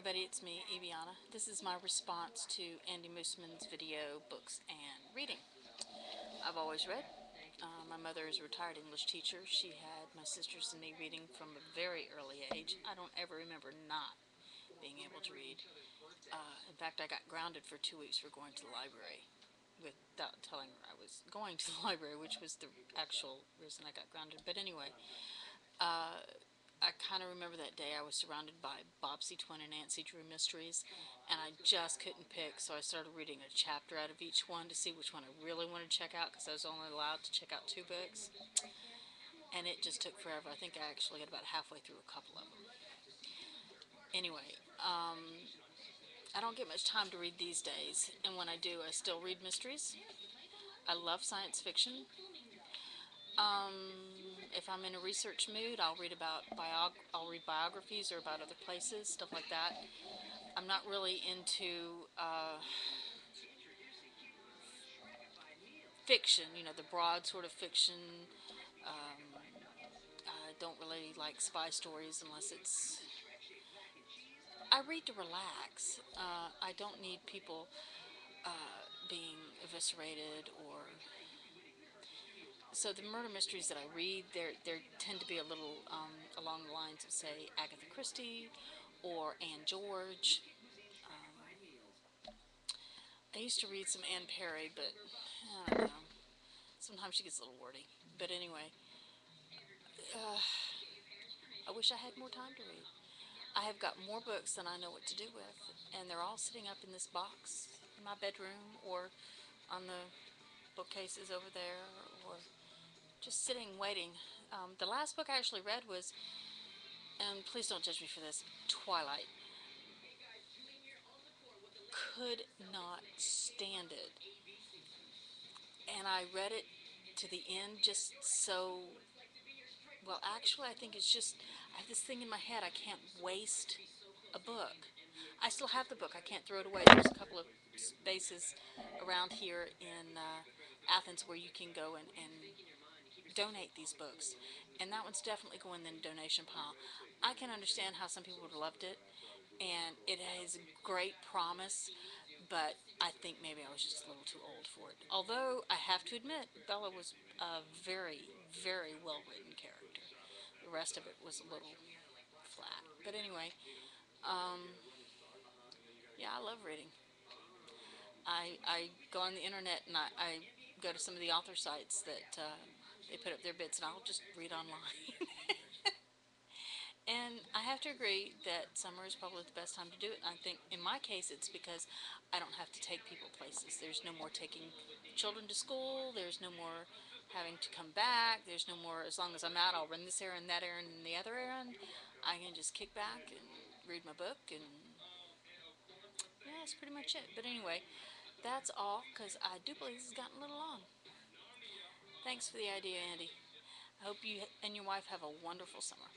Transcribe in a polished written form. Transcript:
everybody, it's me, Eviana. This is my response to Andy Moosman's video, books, and reading. I've always read. My mother is a retired English teacher. She had my sisters and me reading from a very early age. I don't ever remember not being able to read. In fact, I got grounded for 2 weeks for going to the library without telling her I was going to the library, which was the actual reason I got grounded. But anyway, I kind of remember that day I was surrounded by Bobbsey Twin and Nancy Drew mysteries, and I just couldn't pick, so I started reading a chapter out of each one to see which one I really wanted to check out, because I was only allowed to check out 2 books, and it just took forever. I think I actually got about halfway through a couple of them. Anyway, I don't get much time to read these days, and when I do, I still read mysteries. I love science fiction. If I'm in a research mood, I'll read biographies or about other places, stuff like that. I'm not really into fiction, the broad sort of fiction. I don't really like spy stories unless it's. I read to relax. I don't need people being eviscerated or. So the murder mysteries that I read, they tend to be a little along the lines of, say, Agatha Christie or Anne George. I used to read some Anne Perry, but I don't know. Sometimes she gets a little wordy. But anyway, I wish I had more time to read. I have got more books than I know what to do with, and they're all sitting up in this box in my bedroom or on the bookcases over there, or just sitting waiting. The last book I actually read was, and please don't judge me for this, Twilight. Could not stand it. And I read it to the end just so. Well, actually, I think it's just. I have this thing in my head. I can't waste a book. I still have the book. I can't throw it away. There's a couple of spaces around here in Athens where you can go and donate these books. And that one's definitely going in the donation pile. I can understand how some people would have loved it, and it has great promise, but I think maybe I was just a little too old for it. Although I have to admit, Bella was a very, very well written character. The rest of it was a little flat. But anyway, yeah, I love reading. I go on the internet and I go to some of the author sites that they put up their bits, and I'll just read online. And I have to agree that summer is probably the best time to do it. I think in my case it's because I don't have to take people places. There's no more taking children to school. There's no more having to come back. There's no more, as long as I'm out, I'll run this errand, that errand, and the other errand. I can just kick back and read my book, and yeah, that's pretty much it. But anyway, that's all, because I do believe this has gotten a little long. Thanks for the idea, Andy. I hope you and your wife have a wonderful summer.